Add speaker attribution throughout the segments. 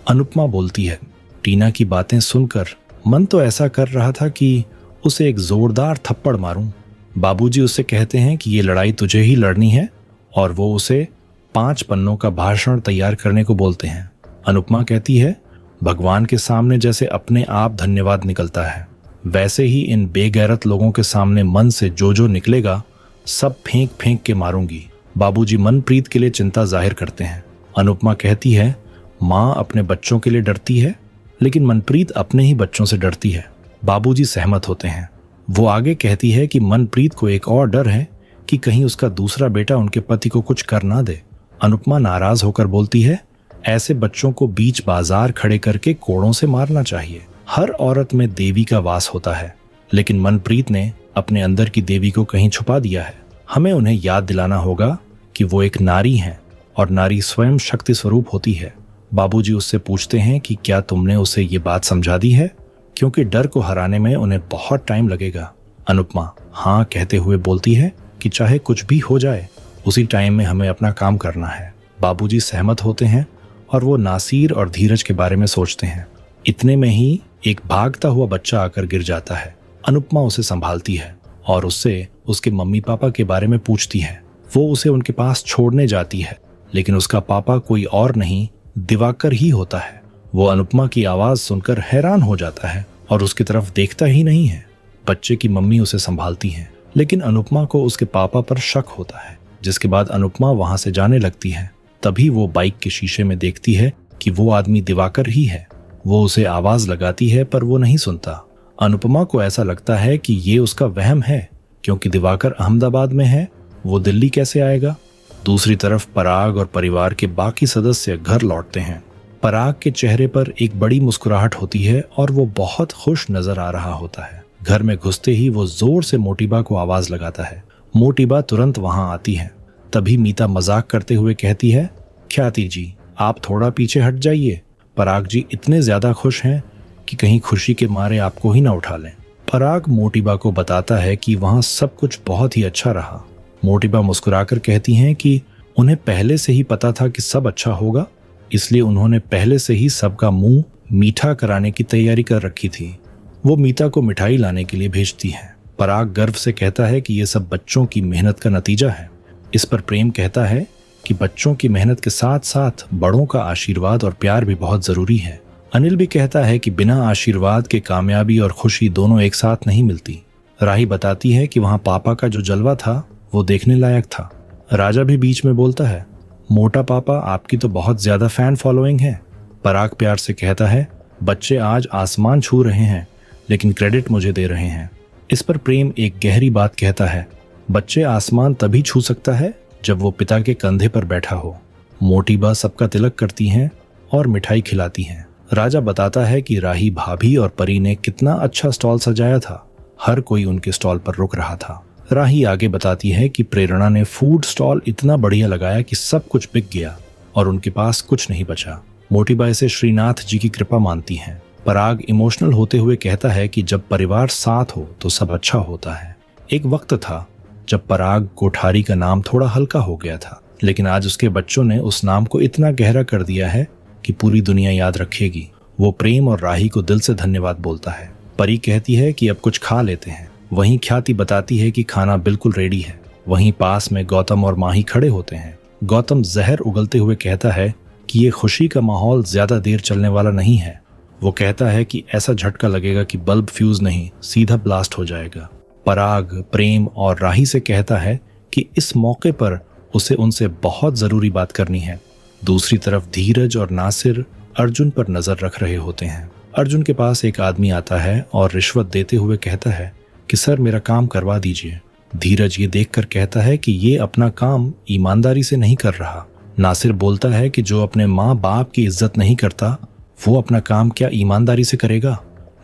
Speaker 1: अनुपमा बोलती है, टीना की बातें सुनकर मन तो ऐसा कर रहा था कि उसे एक जोरदार थप्पड़ मारूं। बाबूजी उससे कहते हैं कि ये लड़ाई तुझे ही लड़नी है और वो उसे 5 पन्नों का भाषण तैयार करने को बोलते हैं। अनुपमा कहती है, भगवान के सामने जैसे अपने आप धन्यवाद निकलता है, वैसे ही इन बेगैरत लोगों के सामने मन से जो जो निकलेगा सब फेंक फेंक के मारूंगी। बाबूजी मनप्रीत के लिए चिंता जाहिर करते हैं। अनुपमा कहती है, माँ अपने बच्चों के लिए डरती है, लेकिन मनप्रीत अपने ही बच्चों से डरती है। बाबूजी सहमत होते हैं। वो आगे कहती है कि मनप्रीत को एक और डर है कि कहीं उसका दूसरा बेटा उनके पति को कुछ कर ना दे। अनुपमा नाराज होकर बोलती है, ऐसे बच्चों को बीच बाजार खड़े करके कोड़ों से मारना चाहिए। हर औरत में देवी का वास होता है, लेकिन मनप्रीत ने अपने अंदर की देवी को कहीं छुपा दिया है। हमें उन्हें याद दिलाना होगा कि वो एक नारी हैं और नारी स्वयं शक्ति स्वरूप होती है। बाबूजी उससे पूछते हैं कि क्या तुमने उसे ये बात समझा दी है, क्योंकि डर को हराने में उन्हें बहुत टाइम लगेगा। अनुपमा हाँ कहते हुए बोलती है कि चाहे कुछ भी हो जाए, उसी टाइम में हमें अपना काम करना है। बाबूजी सहमत होते हैं और वो नासिर और धीरज के बारे में सोचते हैं। इतने में ही एक भागता हुआ बच्चा आकर गिर जाता है। अनुपमा उसे संभालती है और उससे उसके मम्मी पापा के बारे में पूछती है। वो उसे उनके पास छोड़ने जाती है, लेकिन उसका पापा कोई और नहीं दिवाकर ही होता है। वो अनुपमा की आवाज सुनकर हैरान हो जाता है और उसकी तरफ देखता ही नहीं है। बच्चे की मम्मी उसे संभालती हैं, लेकिन अनुपमा को उसके पापा पर शक होता है, जिसके बाद अनुपमा वहां से जाने लगती है। तभी वो बाइक के शीशे में देखती है कि वो आदमी दिवाकर ही है। वो उसे आवाज लगाती है पर वो नहीं सुनता। अनुपमा को ऐसा लगता है कि ये उसका वहम है, क्योंकि दिवाकर अहमदाबाद में है, वो दिल्ली कैसे आएगा। दूसरी तरफ पराग और परिवार के बाकी सदस्य घर लौटते हैं। पराग के चेहरे पर एक बड़ी मुस्कुराहट होती है और वो बहुत खुश नजर आ रहा होता है। घर में घुसते ही वो जोर से मोटीबा को आवाज लगाता है। मोटीबा तुरंत वहां आती है। तभी मीता मजाक करते हुए कहती है, ख्याति जी आप थोड़ा पीछे हट जाइए, पराग जी इतने ज्यादा खुश हैं कि कहीं खुशी के मारे आपको ही ना उठा लें। पराग मोटीबा को बताता है कि वहां सब कुछ बहुत ही अच्छा रहा। मोटीबा मुस्कुराकर कहती हैं कि उन्हें पहले से ही पता था कि सब अच्छा होगा, इसलिए उन्होंने पहले से ही सबका मुंह मीठा कराने की तैयारी कर रखी थी। वो मीता को मिठाई लाने के लिए भेजती है। पराग गर्व से कहता है कि ये सब बच्चों की मेहनत का नतीजा है। इस पर प्रेम कहता है कि बच्चों की मेहनत के साथ साथ बड़ों का आशीर्वाद और प्यार भी बहुत जरूरी है। अनिल भी कहता है कि बिना आशीर्वाद के कामयाबी और खुशी दोनों एक साथ नहीं मिलती। राही बताती है कि वहां पापा का जो जलवा था वो देखने लायक था। राजा भी बीच में बोलता है, मोटा पापा आपकी तो बहुत ज्यादा फैन फॉलोइंग है। पराग प्यार से कहता है, बच्चे आज आसमान छू रहे हैं, लेकिन क्रेडिट मुझे दे रहे हैं। इस पर प्रेम एक गहरी बात कहता है, बच्चे आसमान तभी छू सकता है जब वो पिता के कंधे पर बैठा हो। मोटीबा सबका तिलक करती हैं और मिठाई खिलाती हैं। राजा बताता है कि राही भाभी और परी ने कितना अच्छा स्टॉल सजाया था। हर कोई उनके स्टॉल पर रुक रहा था। राही आगे बताती है कि प्रेरणा ने फूड स्टॉल इतना बढ़िया लगाया कि सब कुछ बिक गया और उनके पास कुछ नहीं बचा। मोटीबा इसे श्रीनाथ जी की कृपा मानती हैं। पराग इमोशनल होते हुए कहता है कि जब परिवार साथ हो तो सब अच्छा होता है। एक वक्त था जब पराग कोठारी का नाम थोड़ा हल्का हो गया था, लेकिन आज उसके बच्चों ने उस नाम को इतना गहरा कर दिया है कि पूरी दुनिया याद रखेगी। वो प्रेम और राही को दिल से धन्यवाद बोलता है। परी कहती है कि अब कुछ खा लेते हैं। वहीं ख्याति बताती है कि खाना बिल्कुल रेडी है। वहीं पास में गौतम और माही खड़े होते हैं। गौतम जहर उगलते हुए कहता है कि ये खुशी का माहौल ज्यादा देर चलने वाला नहीं है। वो कहता है कि ऐसा झटका लगेगा कि बल्ब फ्यूज नहीं सीधा ब्लास्ट हो जाएगा। पराग प्रेम और राही से कहता है कि इस मौके पर उसे उनसे बहुत जरूरी बात करनी है। दूसरी तरफ धीरज और नासिर अर्जुन पर नजर रख रहे होते हैं। अर्जुन के पास एक आदमी आता है और रिश्वत देते हुए कहता है कि सर मेरा काम करवा दीजिए। धीरज ये देखकर कहता है कि ये अपना काम ईमानदारी से नहीं कर रहा। नासिर बोलता है कि जो अपने माँ बाप की इज्जत नहीं करता वो अपना काम क्या ईमानदारी से करेगा।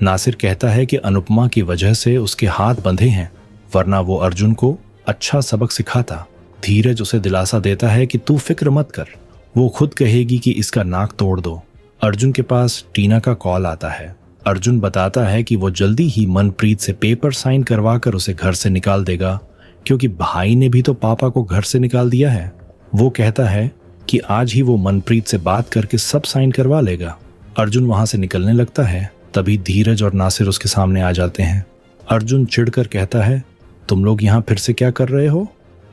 Speaker 1: नासिर कहता है कि अनुपमा की वजह से उसके हाथ बंधे हैं, वरना वो अर्जुन को अच्छा सबक सिखाता। धीरज उसे दिलासा देता है कि तू फिक्र मत कर, वो खुद कहेगी कि इसका नाक तोड़ दो। अर्जुन के पास टीना का कॉल आता है। अर्जुन बताता है कि वो जल्दी ही मनप्रीत से पेपर साइन करवा कर उसे घर से निकाल देगा, क्योंकि भाई ने भी तो पापा को घर से निकाल दिया है। वो कहता है कि आज ही वो मनप्रीत से बात करके सब साइन करवा लेगा। अर्जुन वहां से निकलने लगता है। तभी धीरज और नासिर उसके सामने आ जाते हैं। अर्जुन चिढ़कर कहता है, तुम लोग यहाँ फिर से क्या कर रहे हो?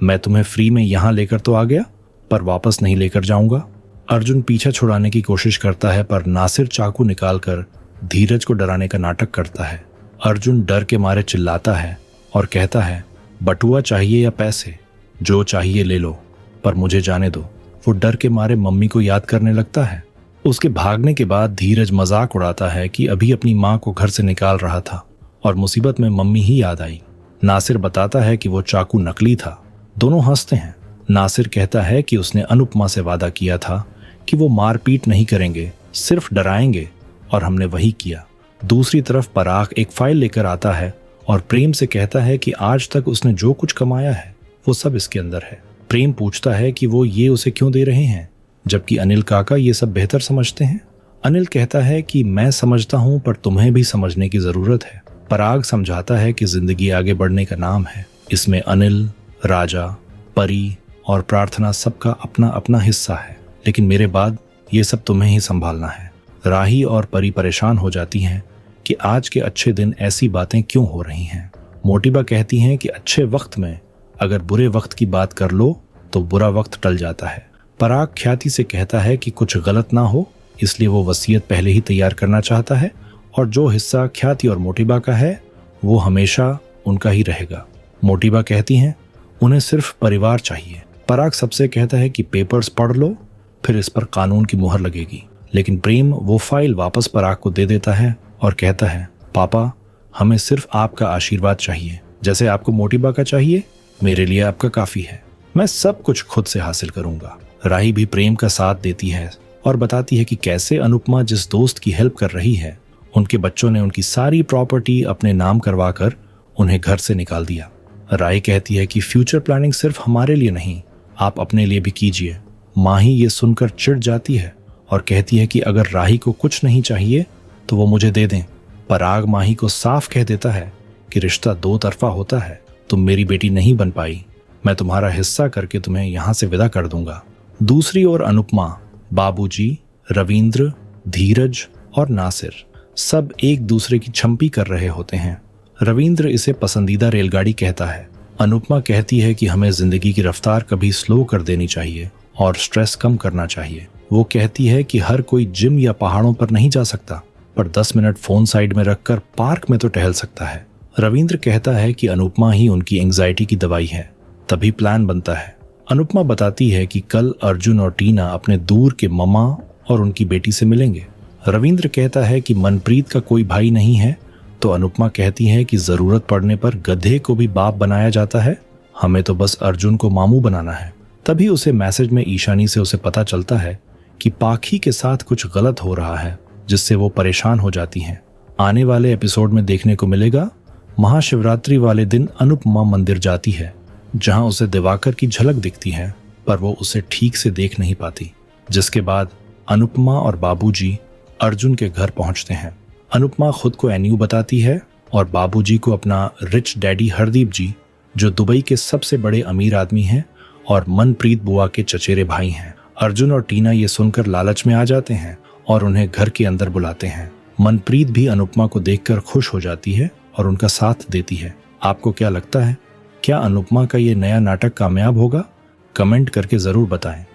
Speaker 1: मैं तुम्हें फ्री में यहाँ लेकर तो आ गया, पर वापस नहीं लेकर जाऊंगा। अर्जुन पीछा छुड़ाने की कोशिश करता है, पर नासिर चाकू निकालकर धीरज को डराने का नाटक करता है। अर्जुन डर के मारे चिल्लाता है और कहता है, बटुआ चाहिए या पैसे, जो चाहिए ले लो, पर मुझे जाने दो। वो डर के मारे मम्मी को याद करने लगता है। उसके भागने के बाद धीरज मजाक उड़ाता है कि अभी अपनी माँ को घर से निकाल रहा था और मुसीबत में मम्मी ही याद आई। नासिर बताता है कि वो चाकू नकली था। दोनों हंसते हैं। नासिर कहता है कि उसने अनुपमा से वादा किया था कि वो मारपीट नहीं करेंगे, सिर्फ डराएंगे, और हमने वही किया। दूसरी तरफ पराग एक फाइल लेकर आता है और प्रेम से कहता है कि आज तक उसने जो कुछ कमाया है वो सब इसके अंदर है। प्रेम पूछता है कि वो ये उसे क्यों दे रहे हैं, जबकि अनिल काका ये सब बेहतर समझते हैं। अनिल कहता है कि मैं समझता हूं, पर तुम्हें भी समझने की जरूरत है। पराग समझाता है कि जिंदगी आगे बढ़ने का नाम है। इसमें अनिल, राजा, परी और प्रार्थना सबका अपना अपना हिस्सा है, लेकिन मेरे बाद ये सब तुम्हें ही संभालना है। राही और परी परेशान हो जाती हैं कि आज के अच्छे दिन ऐसी बातें क्यों हो रही हैं। मोटिबा कहती हैं कि अच्छे वक्त में अगर बुरे वक्त की बात कर लो तो बुरा वक्त टल जाता है। पराग ख्याति से कहता है कि कुछ गलत ना हो, इसलिए वो वसीयत पहले ही तैयार करना चाहता है, और जो हिस्सा ख्याति और मोटिबा का है वो हमेशा उनका ही रहेगा। मोटिबा कहती हैं उन्हें सिर्फ परिवार चाहिए। पराग सबसे कहता है कि पेपर्स पढ़ लो, फिर इस पर कानून की मुहर लगेगी। लेकिन प्रेम वो फाइल वापस पराग को दे देता है और कहता है, पापा, हमें सिर्फ आपका आशीर्वाद चाहिए। जैसे आपको मोटिबा का चाहिए, मेरे लिए आपका काफी है। मैं सब कुछ खुद से हासिल करूंगा। राही भी प्रेम का साथ देती है और बताती है कि कैसे अनुपमा जिस दोस्त की हेल्प कर रही है, उनके बच्चों ने उनकी सारी प्रॉपर्टी अपने नाम करवाकर उन्हें घर से निकाल दिया। राही कहती है कि फ्यूचर प्लानिंग सिर्फ हमारे लिए नहीं, आप अपने लिए भी कीजिए। माही ये सुनकर चिढ़ जाती है और कहती है कि अगर राही को कुछ नहीं चाहिए तो वो मुझे दे दें। पराग माही को साफ कह देता है कि रिश्ता दो तरफा होता है, तुम मेरी बेटी नहीं बन पाई, मैं तुम्हारा हिस्सा करके तुम्हें यहां से विदा कर दूंगा। दूसरी ओर अनुपमा, बाबूजी, रविंद्र, धीरज और नासिर सब एक दूसरे की छंपी कर रहे होते हैं। रविंद्र इसे पसंदीदा रेलगाड़ी कहता है। अनुपमा कहती है कि हमें जिंदगी की रफ्तार कभी स्लो कर देनी चाहिए और स्ट्रेस कम करना चाहिए। वो कहती है कि हर कोई जिम या पहाड़ों पर नहीं जा सकता, पर 10 मिनट फोन साइड में रखकर पार्क में तो टहल सकता है। रविंद्र कहता है कि अनुपमा ही उनकी एंग्जाइटी की दवाई है। तभी प्लान बनता है। अनुपमा बताती है कि कल अर्जुन और टीना अपने दूर के ममा और उनकी बेटी से मिलेंगे। रविंद्र कहता है कि मनप्रीत का कोई भाई नहीं है, तो अनुपमा कहती है कि जरूरत पड़ने पर गधे को भी बाप बनाया जाता है, हमें तो बस अर्जुन को मामू बनाना है। तभी उसे मैसेज में ईशानी से उसे पता चलता है कि पाखी के साथ कुछ गलत हो रहा है, जिससे वो परेशान हो जाती हैं। आने वाले एपिसोड में देखने को मिलेगा महाशिवरात्रि वाले दिन अनुपमा मंदिर जाती है, जहां उसे दिवाकर की झलक दिखती है, पर वो उसे ठीक से देख नहीं पाती। जिसके बाद अनुपमा और बाबूजी अर्जुन के घर पहुंचते हैं। अनुपमा खुद को एनयू बताती है और बाबूजी को अपना रिच डैडी हरदीप जी, जो दुबई के सबसे बड़े अमीर आदमी हैं और मनप्रीत बुआ के चचेरे भाई हैं। अर्जुन और टीना ये सुनकर लालच में आ जाते हैं और उन्हें घर के अंदर बुलाते हैं। मनप्रीत भी अनुपमा को देखकर खुश हो जाती है और उनका साथ देती है। आपको क्या लगता है, क्या अनुपमा का ये नया नाटक कामयाब होगा? कमेंट करके जरूर बताएं।